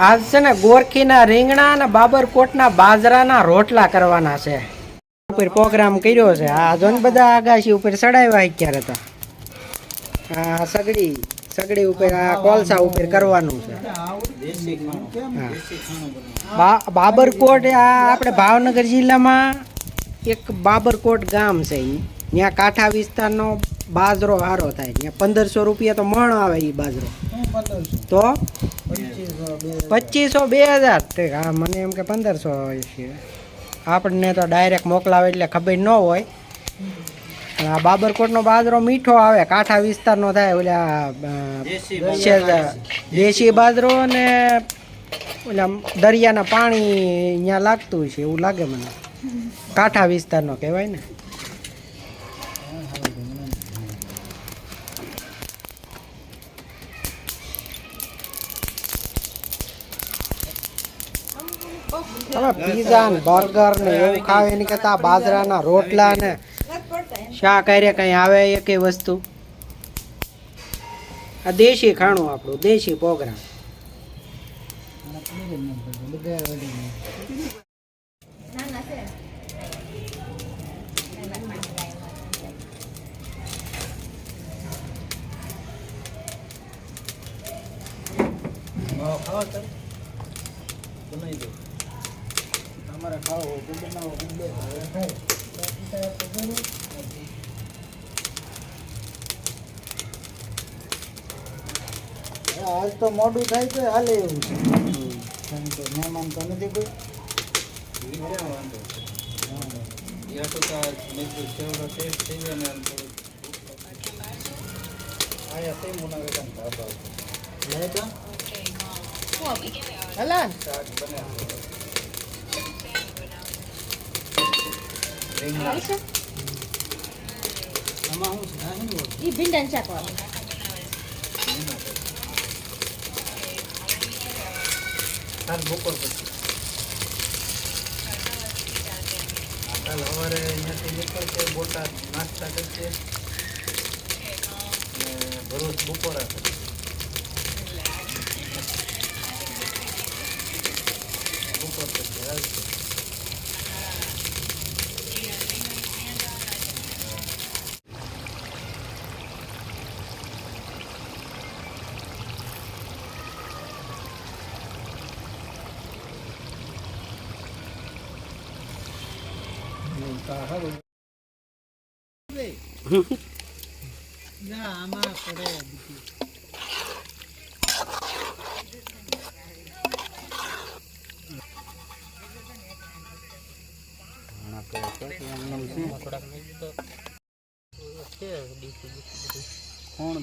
આજ છે ને ગોરખીના રીંગણા અને બાબરકોટના બાજરાના રોટલા કરવાના છે. ઉપર પ્રોગ્રામ કર્યો છે. આ જોન બધા આગાશી ઉપર ચડાવ્યા અત્યારે તો. આ સગડી ઉપર આ કોલસા ઉપર કરવાનું છે. બાબરકોટ આ આપણે ભાવનગર જિલ્લામાં એક બાબરકોટ ગામ છે. ત્યાં કાંઠા વિસ્તારનો બાજરો સારો થાય. ત્યાં 1500 રૂપિયા તો મણ આવે એ બાજરો. તો 2500 2000. હા મને એમ કે 1500 છે. આપણને તો ડાયરેક્ટ મોકલાવે એટલે ખબર ન હોય. આ બાબરકોટનો બાજરો મીઠો આવે, કાંઠા વિસ્તારનો થાય. ઓલા દેશી બાજરો ને ઓલા દરિયાના પાણી અહીંયા લાગતું છે એવું લાગે મને. કાંઠા વિસ્તારનો કહેવાય ને. તમે પીઝા ને બર્ગર ને એવું ખાવ એની કરતા બાજરાના રોટલા ને શાક હારે કઈ આવે એ કઈ વસ્તુ. આ દેશી ખાણું, આપણું દેશી પ્રોગ્રામ. તમારે ખાવ હોય તો બનાવો. આજ તો મોડું થાય તો હાલે એવું છે. મહેમાન તો નથી કોઈ. ભીંડા શાક બપોર પછી કાલ સવારે અહીંયાથી નીકળશે, બોટાદ નાસ્તા કરશે ને ભરૂચ બપોરા કરશે. બપોર પછી આવશે. આમાં પડે કોણ